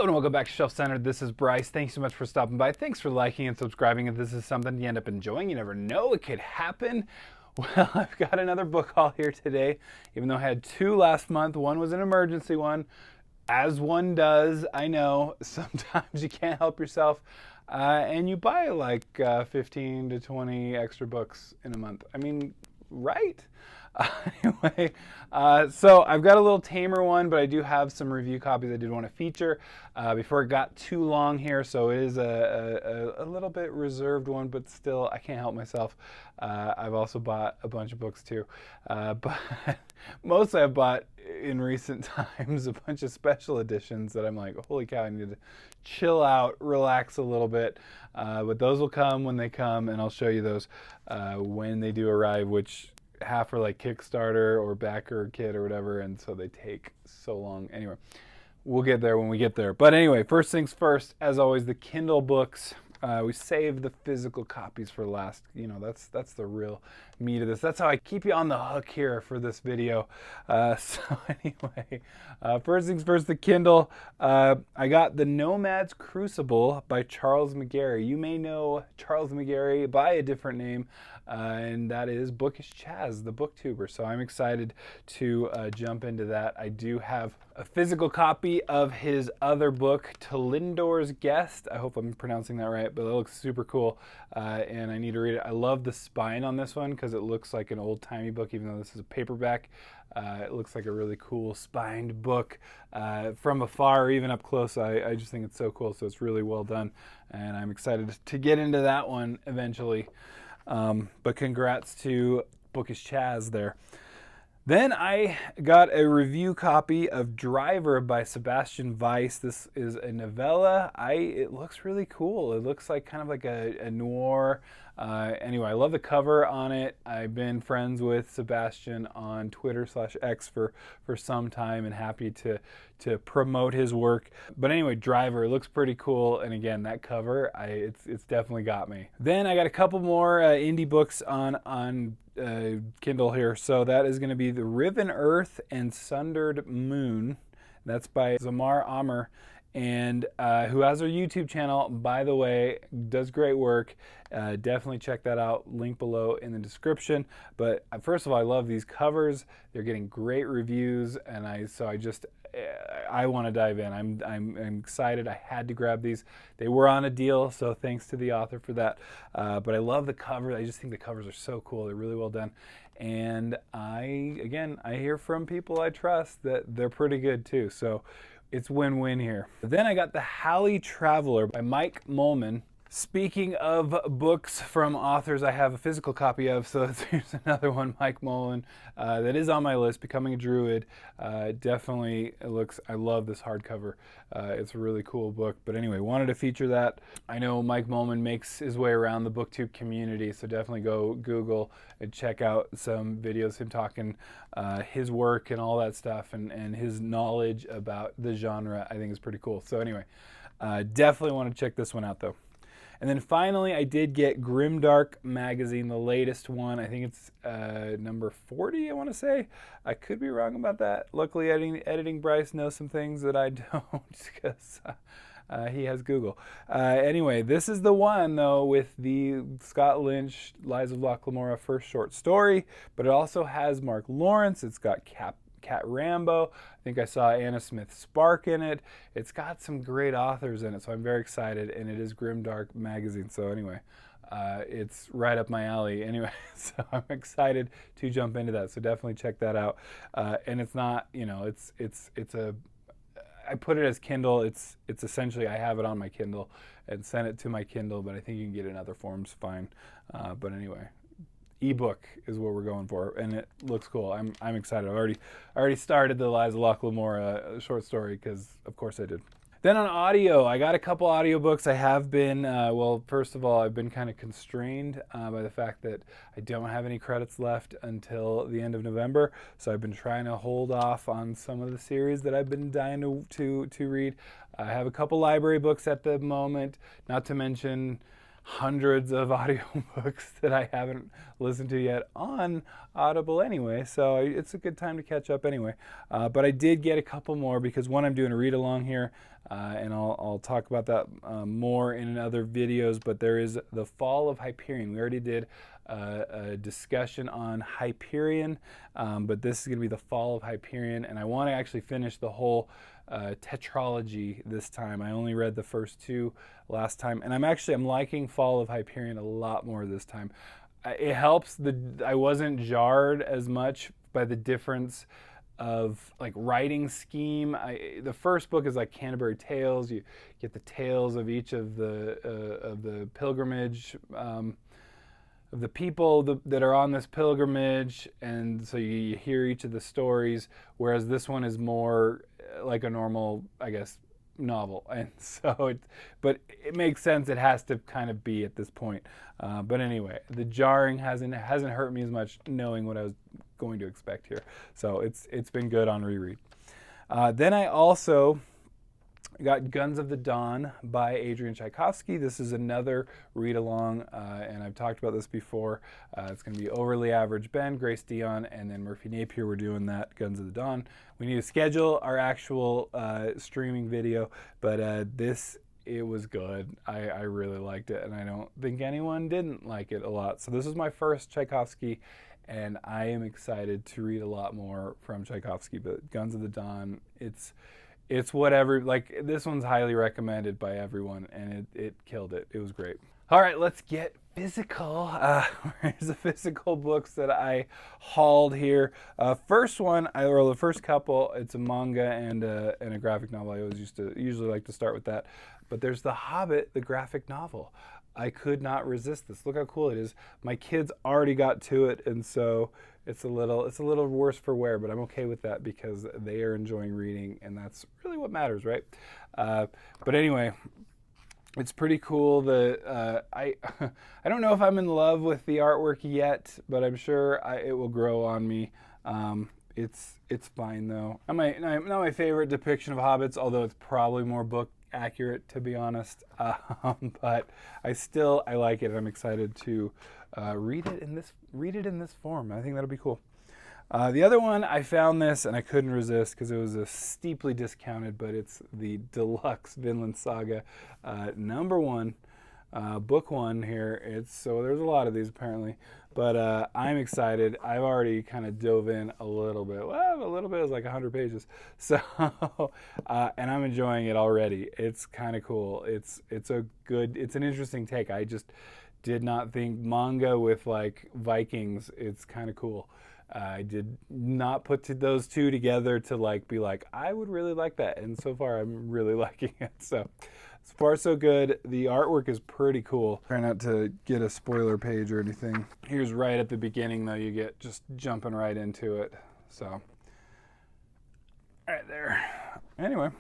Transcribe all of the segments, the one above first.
Hello and welcome back to Shelf Centered. This is Bryce. Thanks so much for stopping by. Thanks for liking and subscribing. If this is something you end up enjoying, you never know, it could happen. Well, I've got another book haul here today, even though I had two last month. One was an emergency one, as one does. I know sometimes you can't help yourself, and you buy like 15 to 20 extra books in a month. I mean, right? Anyway, so I've got a little tamer one, but I do have some review copies I did want to feature before it got too long here. So it is a little bit reserved one, but still, I can't help myself. I've also bought a bunch of books too, but mostly I've bought in recent times a bunch of special editions that I'm like, holy cow, I need to chill out, relax a little bit. But those will come when they come, and I'll show you those when they do arrive, which half are like Kickstarter or backer kit or whatever, and so they take so long. Anyway, we'll get there when we get there. But anyway, first things first, as always, the Kindle books. We save the physical copies for last. You know, that's the real meat of this. That's how I keep you on the hook here for this video. So anyway, first things first, the Kindle. I got The Nomad's Crucible by Charles McGarry. You may know Charles McGarry by a different name, and that is Bookish Chaz, the booktuber. So I'm excited to jump into that. I do have a physical copy of his other book, Talindor's Guest. I hope I'm pronouncing that right, but it looks super cool, and I need to read it. I love the spine on this one because it looks like an old-timey book, even though this is a paperback. It looks like a really cool spined book from afar or even up close. I just think it's so cool, so it's really well done, and I'm excited to get into that one eventually. But congrats to Bookish Chaz there. Then I got a review copy of Driver by Sebastian Weiss. This is a novella. It looks really cool. It looks like kind of like a noir. Anyway, I love the cover on it. I've been friends with Sebastian on Twitter/X for some time, and happy to promote his work. But anyway, Driver looks pretty cool, and again, that cover, it's definitely got me. Then I got a couple more indie books on Kindle here. So that is going to be The Riven Earth and Sundered Moon. That's by Zamar Amr, and who has a YouTube channel, by the way, does great work. Definitely check that out. Link below in the description. But first of all, I love these covers. They're getting great reviews, and I want to dive in. I'm excited. I had to grab these. They were on a deal, so thanks to the author for that. But I love the cover. I just think the covers are so cool. They're really well done. And I hear from people I trust that they're pretty good too. So it's win-win here. Then I got The Halley Traveler by Mike Molman. Speaking of books from authors I have a physical copy of, so here's another one, Mike Mullen, that is on my list, Becoming a Druid. Definitely I love this hardcover. It's a really cool book. But anyway, wanted to feature that. I know Mike Mullen makes his way around the booktube community, so definitely go Google and check out some videos, him talking his work and all that stuff, and his knowledge about the genre, I think is pretty cool. So anyway, definitely want to check this one out though. And then finally, I did get Grimdark magazine, the latest one. I think it's number 40, I want to say. I could be wrong about that. Luckily, editing Bryce knows some things that I don't, because he has Google. Anyway, this is the one, though, with the Scott Lynch, Lies of Locke Lamora first short story. But it also has Mark Lawrence. It's got Cat Rambo. I think I saw Anna Smith Spark in it. It's got some great authors in it, so I'm very excited, and it is Grimdark magazine. So anyway, it's right up my alley. Anyway, so I'm excited to jump into that. So definitely check that out. And it's not, you know, I put it as Kindle. It's essentially, I have it on my Kindle and send it to my Kindle, but I think you can get it in other forms fine. But anyway, ebook is what we're going for, and it looks cool. I'm excited. I already started the Lies of Locke Lamora short story, because of course I did. Then on audio, I got a couple audiobooks. I have been, well, first of all, I've been kind of constrained by the fact that I don't have any credits left until the end of November. So I've been trying to hold off on some of the series that I've been dying to read. I have a couple library books at the moment, not to mention hundreds of audiobooks that I haven't listened to yet on Audible anyway, so it's a good time to catch up anyway. But I did get a couple more, because one, I'm doing a read along here and I'll talk about that more in other videos, but there is The Fall of Hyperion. We already did a discussion on Hyperion, but this is going to be The Fall of Hyperion, and I want to actually finish the whole tetralogy this time. I only read the first two last time, and I'm liking Fall of Hyperion a lot more this time. It helps I wasn't jarred as much by the difference of like writing scheme. The first book is like Canterbury Tales. You get the tales of each of the pilgrimage, of the people that are on this pilgrimage, and so you hear each of the stories, whereas this one is more like a normal, I guess, novel. And so but it makes sense, it has to kind of be at this point. But anyway, the jarring hasn't hurt me as much knowing what I was going to expect here. So it's been good on reread. Then I also got Guns of the Dawn by Adrian Tchaikovsky. This is another read-along, and I've talked about this before. It's going to be Overly Average Ben, Grace Dion, and then Murphy Napier. We're doing that, Guns of the Dawn. We need to schedule our actual streaming video, but it was good. I really liked it, and I don't think anyone didn't like it a lot. So this is my first Tchaikovsky, and I am excited to read a lot more from Tchaikovsky, but Guns of the Dawn, it's whatever. Like, this one's highly recommended by everyone, and it killed it. It was great. All right, let's get physical. Here's the physical books that I hauled here. First one, the first couple, it's a manga and a graphic novel. I usually like to start with that. But there's The Hobbit, the graphic novel. I could not resist this. Look how cool it is. My kids already got to it, and so it's a little worse for wear, but I'm okay with that because they are enjoying reading, and that's really what matters, right? But anyway, it's pretty cool. I don't know if I'm in love with the artwork yet, but I'm sure it will grow on me. It's fine though. Not my favorite depiction of hobbits, although it's probably more book accurate, to be honest. But I like it, and I'm excited to read it in this form. I think that'll be cool. The other one, I found this and I couldn't resist because it was a steeply discounted, but it's the deluxe Vinland Saga #1, book 1 here. So there's a lot of these apparently, but I'm excited. I've already kind of dove in a little bit. Well, a little bit is like 100 pages. So, and I'm enjoying it already. It's kind of cool. It's an interesting take. I just did not think manga with like Vikings. It's kind of cool. I did not put those two together to like be like, I would really like that. And so far I'm really liking it. So far so good. The artwork is pretty cool. Try not to get a spoiler page or anything. Here's right at the beginning though, you get just jumping right into it. So right there. Anyway,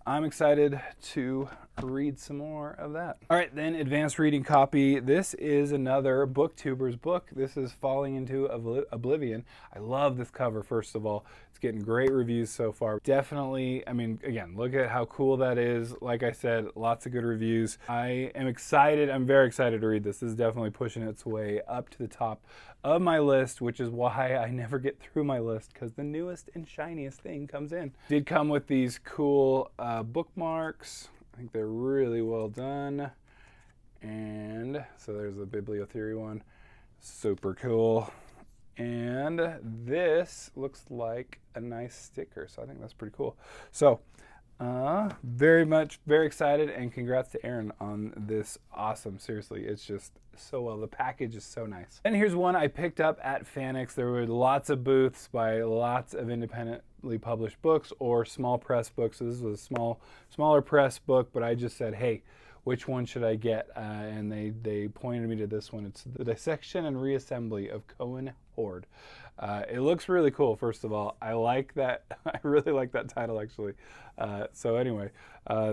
I'm excited to read some more of that. All right, then advanced reading copy. This is another booktuber's book. This is Falling into Oblivion. I love this cover, first of all. It's getting great reviews so far. Definitely, I mean, again, look at how cool that is. Like I said, lots of good reviews. I am excited. I'm very excited to read this. This is definitely pushing its way up to the top of my list, which is why I never get through my list, because the newest and shiniest thing comes in. Did come with these cool bookmarks. I think they're really well done. And so there's the Bibliotheory one. Super cool. And this looks like a nice sticker, so I think that's pretty cool. So very excited, and congrats to Aaron on this. Awesome. Seriously, it's just so well. The package is so nice. And here's one I picked up at Fanix. There were lots of booths by lots of independently published books or small press books. So this was a smaller press book, but I just said, hey, which one should I get? And they pointed me to this one. It's The Dissection and Reassembly of Cohen Horde. It looks really cool, first of all. I like that. I really like that title, actually. So anyway,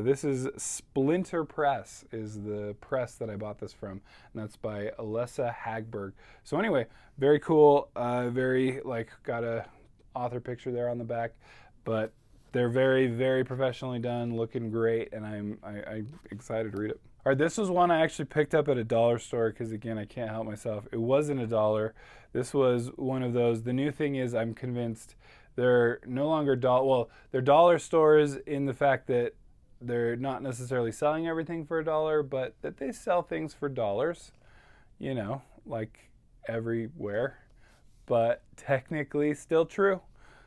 this is Splinter Press, is the press that I bought this from, and that's by Alessa Hagberg. So anyway, very cool. Very, like, got a author picture there on the back, but they're very, very professionally done, looking great, and I'm excited to read it. All right, this was one I actually picked up at a dollar store because, again, I can't help myself. It wasn't $1. This was one of those. The new thing is I'm convinced they're no longer they're dollar stores in the fact that they're not necessarily selling everything for $1, but that they sell things for dollars, like everywhere, but technically still true.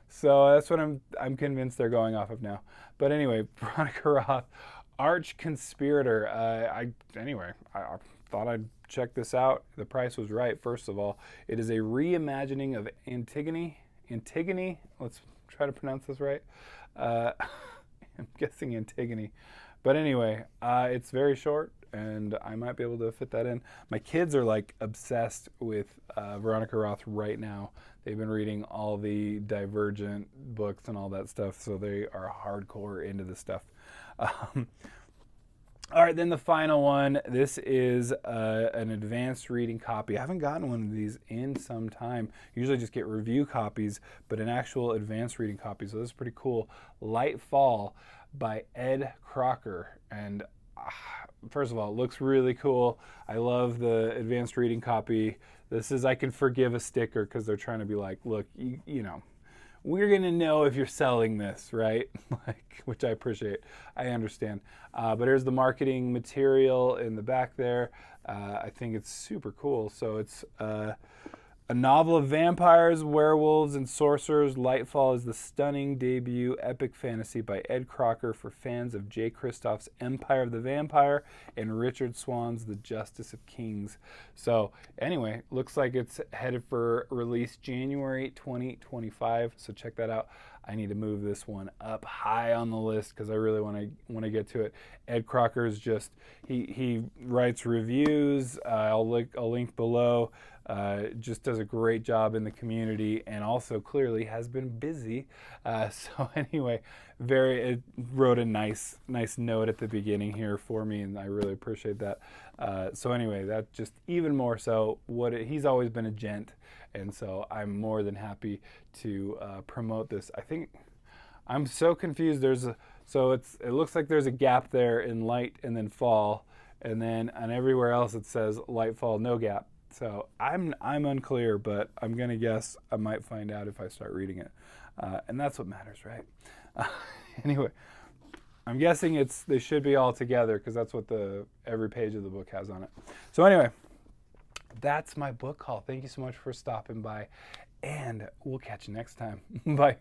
So that's what I'm convinced they're going off of now. But anyway, Veronica Roth, Arch Conspirator. I thought I'd check this out. The price was right, first of all. It is a reimagining of Antigone. Antigone, let's try to pronounce this right. I'm guessing Antigone. But anyway, it's very short, and I might be able to fit that in. My kids are like obsessed with Veronica Roth right now. They've been reading all the Divergent books and all that stuff, so they are hardcore into this stuff. All right, then the final one. This is an advanced reading copy. I haven't gotten one of these in some time. Usually just get review copies, but an actual advanced reading copy. So this is pretty cool. Light Fall by Ed Crocker. And first of all, it looks really cool. I love the advanced reading copy. This is, I can forgive a sticker because they're trying to be like, look, you know, we're going to know if you're selling this, right? Which I appreciate. I understand. But here's the marketing material in the back there. I think it's super cool. So it's a novel of vampires, werewolves, and sorcerers. Lightfall is the stunning debut epic fantasy by Ed Crocker for fans of Jay Kristoff's Empire of the Vampire and Richard Swann's The Justice of Kings. So anyway, looks like it's headed for release January 2025. So check that out. I need to move this one up high on the list because I really want to get to it. Ed Crocker is just he writes reviews. I'll link below. Just does a great job in the community and also clearly has been busy. So anyway, it wrote a nice note at the beginning here for me, and I really appreciate that. So anyway, that just even more so he's always been a gent, and so I'm more than happy to promote this. I think I'm so confused. It looks like there's a gap there in light and then fall, and then on everywhere else it says light, fall, no gap. So I'm unclear, but I'm gonna guess I might find out if I start reading it, and that's what matters, right? Anyway, I'm guessing they should be all together because that's what every page of the book has on it. So anyway, that's my book haul. Thank you so much for stopping by, and we'll catch you next time. Bye.